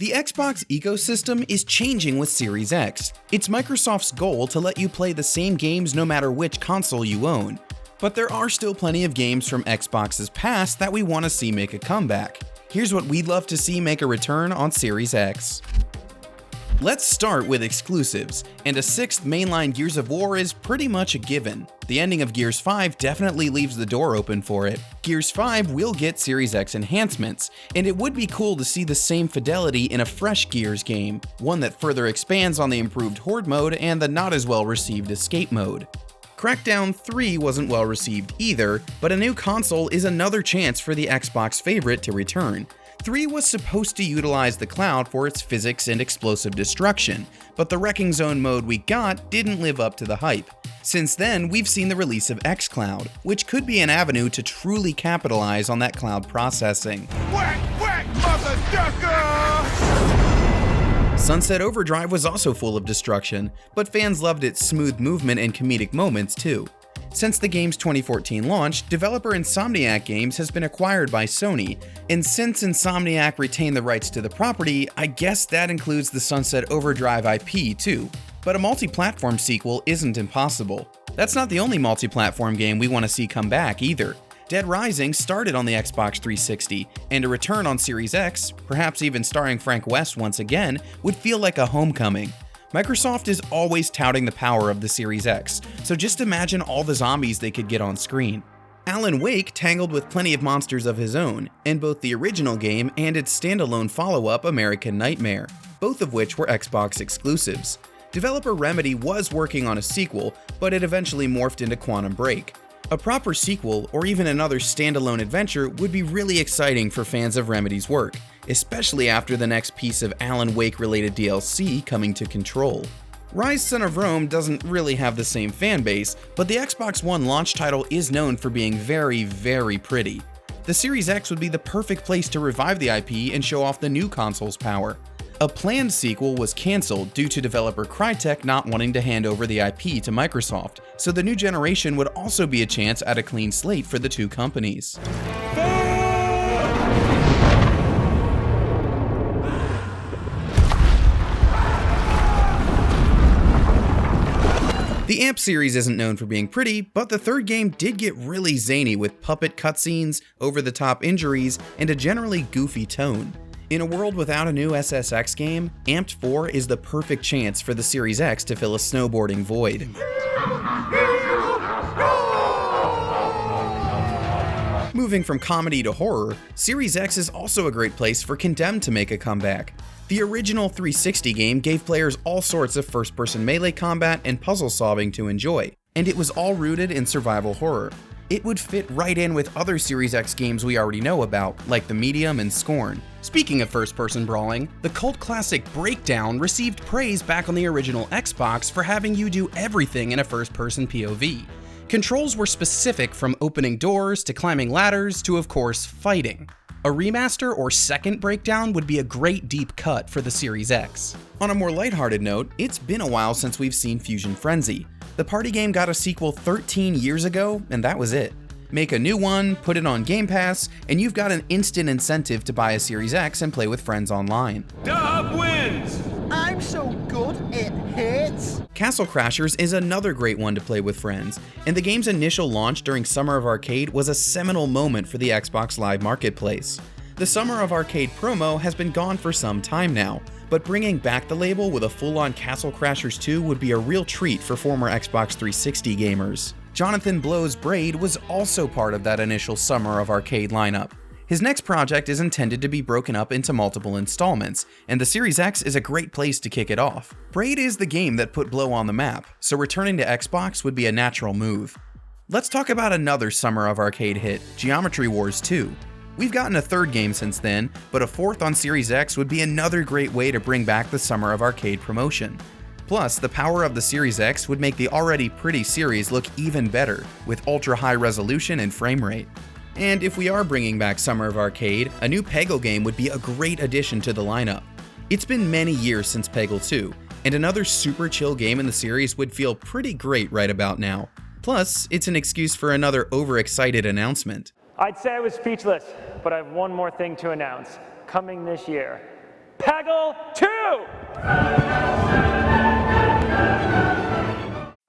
The Xbox ecosystem is changing with Series X. It's Microsoft's goal to let you play the same games no matter which console you own. But there are still plenty of games from Xbox's past that we want to see make a comeback. Here's what we'd love to see make a return on Series X. Let's start with exclusives, and a 6th mainline Gears of War is pretty much a given. The ending of Gears 5 definitely leaves the door open for it. Gears 5 will get Series X enhancements, and it would be cool to see the same fidelity in a fresh Gears game, one that further expands on the improved Horde mode and the not as well received Escape mode. CRACKDOWN 3 wasn't well received either, but a new console is another chance for the Xbox favorite to return. 3 was supposed to utilize the cloud for its physics and explosive destruction, but the Wrecking Zone mode we got didn't live up to the hype. Since then, we've seen the release of xCloud, which could be an avenue to truly capitalize on that cloud processing. Whack, whack, motherfucker! Sunset Overdrive was also full of destruction, but fans loved its smooth movement and comedic moments too. Since the game's 2014 launch, developer Insomniac Games has been acquired by Sony, and since Insomniac retained the rights to the property, I guess that includes the Sunset Overdrive IP too. But a multi-platform sequel isn't impossible. That's not the only multi-platform game we want to see come back either. Dead Rising started on the Xbox 360, and a return on Series X, perhaps even starring Frank West once again, would feel like a homecoming. Microsoft is always touting the power of the Series X, so just imagine all the zombies they could get on screen. Alan Wake tangled with plenty of monsters of his own, in both the original game and its standalone follow-up American Nightmare, both of which were Xbox exclusives. Developer Remedy was working on a sequel, but it eventually morphed into Quantum Break. A proper sequel, or even another standalone adventure, would be really exciting for fans of Remedy's work, especially after the next piece of Alan Wake-related DLC coming to Control. RYSE Son of Rome doesn't really have the same fanbase, but the Xbox One launch title is known for being very, very pretty. The Series X would be the perfect place to revive the IP and show off the new console's power. A planned sequel was cancelled due to developer Crytek not wanting to hand over the IP to Microsoft, so the new generation would also be a chance at a clean slate for the two companies. The AMP series isn't known for being pretty, but the third game did get really zany with puppet cutscenes, over-the-top injuries, and a generally goofy tone. In a world without a new SSX game, Amped 4 is the perfect chance for the Series X to fill a snowboarding void. Moving from comedy to horror, Series X is also a great place for Condemned to make a comeback. The original 360 game gave players all sorts of first-person melee combat and puzzle solving to enjoy, and it was all rooted in survival horror. It would fit right in with other Series X games we already know about, like The Medium and Scorn. Speaking of first-person brawling, the cult classic Breakdown received praise back on the original Xbox for having you do everything in a first-person POV. Controls were specific, from opening doors to climbing ladders to, of course, fighting. A remaster or second Breakdown would be a great deep cut for the Series X. On a more lighthearted note, it's been a while since we've seen Fusion Frenzy. The party game got a sequel 13 years ago, and that was it. Make a new one, put it on Game Pass, and you've got an instant incentive to buy a Series X and play with friends online. Dub wins! I'm so good, it hits! Castle Crashers is another great one to play with friends, and the game's initial launch during Summer of Arcade was a seminal moment for the Xbox Live Marketplace. The Summer of Arcade promo has been gone for some time now, but bringing back the label with a full-on Castle Crashers 2 would be a real treat for former Xbox 360 gamers. Jonathan Blow's Braid was also part of that initial Summer of Arcade lineup. His next project is intended to be broken up into multiple installments, and the Series X is a great place to kick it off. Braid is the game that put Blow on the map, so returning to Xbox would be a natural move. Let's talk about another Summer of Arcade hit, Geometry Wars 2. We've gotten a third game since then, but a fourth on Series X would be another great way to bring back the Summer of Arcade promotion. Plus, the power of the Series X would make the already pretty series look even better, with ultra-high resolution and frame rate. And if we are bringing back Summer of Arcade, a new PEGGLE game would be a great addition to the lineup. It's been many years since PEGGLE 2, and another super chill game in the series would feel pretty great right about now. Plus, it's an excuse for another overexcited announcement. I'd say I was speechless, but I have one more thing to announce. Coming this year, PEGGLE 2!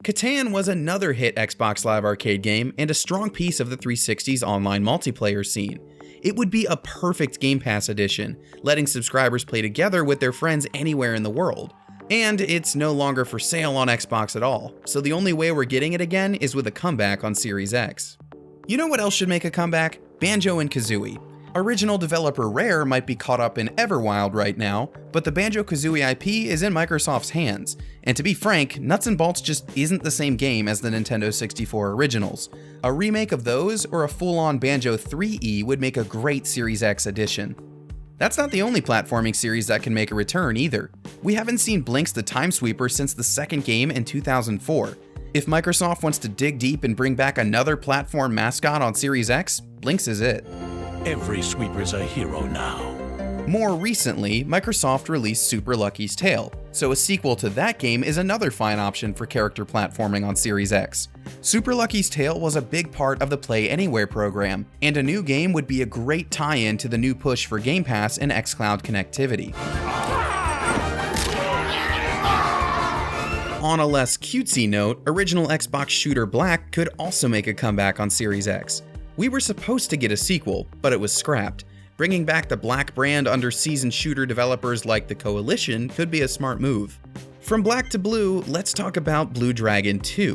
CATAN was another hit Xbox Live Arcade game and a strong piece of the 360's online multiplayer scene. It would be a perfect Game Pass edition, letting subscribers play together with their friends anywhere in the world. And it's no longer for sale on Xbox at all, so the only way we're getting it again is with a comeback on Series X. You know what else should make a comeback? BANJO and KAZOOIE. Original developer Rare might be caught up in Everwild right now, but the BANJO-KAZOOIE IP is in Microsoft's hands. And to be frank, Nuts and Bolts just isn't the same game as the Nintendo 64 originals. A remake of those or a full-on Banjo 3E would make a great Series X edition. That's not the only platforming series that can make a return either. We haven't seen BLINX the Time Sweeper since the second game in 2004. If Microsoft wants to dig deep and bring back another platform mascot on Series X, BLINX is it. Every sweeper's a hero now. More recently, Microsoft released Super Lucky's Tale, so a sequel to that game is another fine option for character platforming on Series X. Super Lucky's Tale was a big part of the Play Anywhere program, and a new game would be a great tie-in to the new push for Game Pass and xCloud connectivity. On a less cutesy note, original Xbox shooter Black could also make a comeback on Series X. We were supposed to get a sequel, but it was scrapped. Bringing back the Black brand under seasoned shooter developers like the Coalition could be a smart move. From Black to Blue, let's talk about Blue Dragon 2.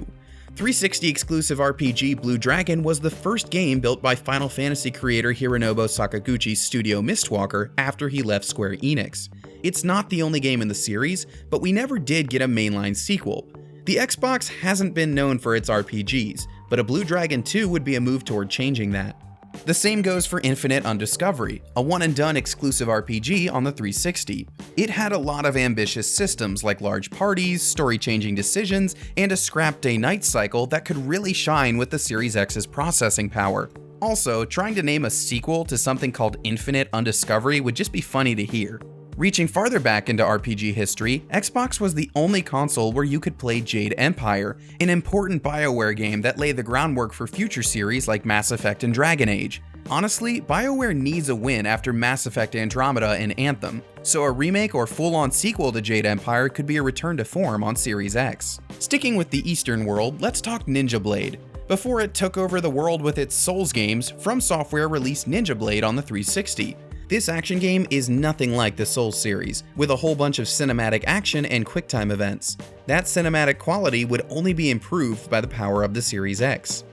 360 exclusive RPG Blue Dragon was the first game built by Final Fantasy creator Hironobu Sakaguchi's studio Mistwalker after he left Square Enix. It's not the only game in the series, but we never did get a mainline sequel. The Xbox hasn't been known for its RPGs, but a Blue Dragon 2 would be a move toward changing that. The same goes for Infinite Undiscovery, a one-and-done exclusive RPG on the 360. It had a lot of ambitious systems like large parties, story-changing decisions, and a scrap day-night cycle that could really shine with the Series X's processing power. Also, trying to name a sequel to something called Infinite Undiscovery would just be funny to hear. Reaching farther back into RPG history, Xbox was the only console where you could play Jade Empire, an important BioWare game that laid the groundwork for future series like Mass Effect and Dragon Age. Honestly, BioWare needs a win after Mass Effect Andromeda and Anthem, so a remake or full-on sequel to Jade Empire could be a return to form on Series X. Sticking with the Eastern world, let's talk Ninja Blade. Before it took over the world with its Souls games, From Software released Ninja Blade on the 360. This action game is nothing like the Souls series, with a whole bunch of cinematic action and QuickTime events. That cinematic quality would only be improved by the power of the Series X.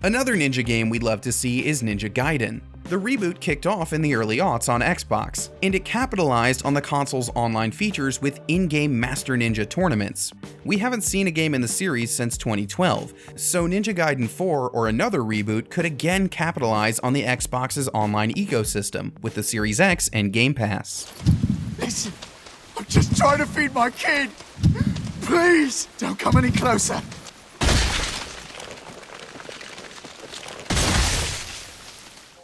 Another ninja game we'd love to see is Ninja Gaiden. The reboot kicked off in the early aughts on Xbox, and it capitalized on the console's online features with in-game Master Ninja tournaments. We haven't seen a game in the series since 2012, so Ninja Gaiden 4 or another reboot could again capitalize on the Xbox's online ecosystem with the Series X and Game Pass. Listen, I'm just trying to feed my kid. Please, don't come any closer.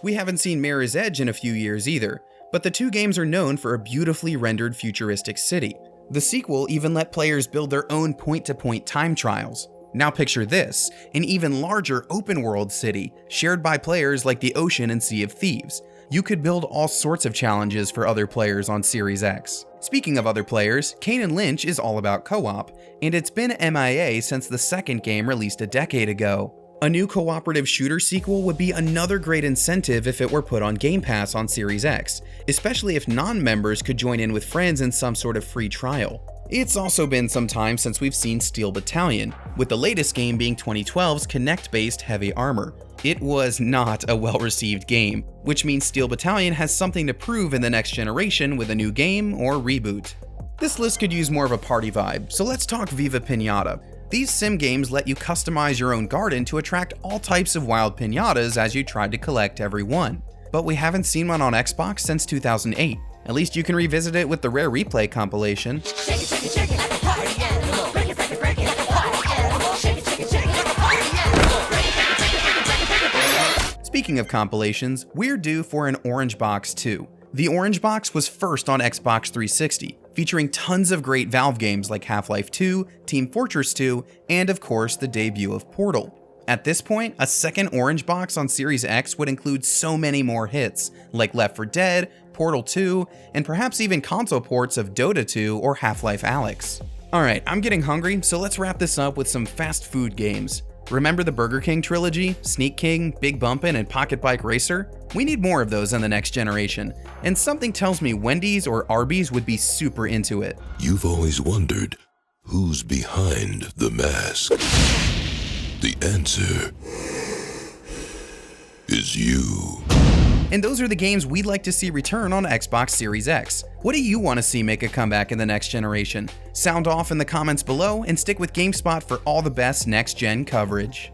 We haven't seen Mirror's Edge in a few years either, but the two games are known for a beautifully rendered futuristic city. The sequel even let players build their own point-to-point time trials. Now picture this, an even larger open-world city, shared by players like the Ocean and Sea of Thieves. You could build all sorts of challenges for other players on Series X. Speaking of other players, KANE and LYNCH is all about co-op, and it's been MIA since the second game released a decade ago. A new cooperative shooter sequel would be another great incentive if it were put on Game Pass on Series X, especially if non-members could join in with friends in some sort of free trial. It's also been some time since we've seen Steel Battalion, with the latest game being 2012's Kinect-based Heavy Armor. It was not a well-received game, which means Steel Battalion has something to prove in the next generation with a new game or reboot. This list could use more of a party vibe, so let's talk Viva PINATA. These sim games let you customize your own garden to attract all types of wild piñatas as you tried to collect every one. But we haven't seen one on Xbox since 2008. At least you can revisit it with the Rare Replay compilation. Speaking of compilations, we're due for an Orange Box 2. The Orange Box was first on Xbox 360, featuring tons of great Valve games like Half-Life 2, Team Fortress 2, and of course the debut of Portal. At this point, a second Orange Box on Series X would include so many more hits, like Left 4 Dead, Portal 2, and perhaps even console ports of Dota 2 or Half-Life Alyx. Alright, I'm getting hungry, so let's wrap this up with some fast food games. Remember the Burger King trilogy, Sneak King, Big Bumpin', and Pocket Bike Racer? We need more of those in the next generation, and something tells me Wendy's or Arby's would be super into it. You've always wondered, who's behind the mask? The answer is you. And those are the games we'd like to see return on Xbox Series X. What do you want to see make a comeback in the next generation? Sound off in the comments below and stick with GameSpot for all the best next-gen coverage.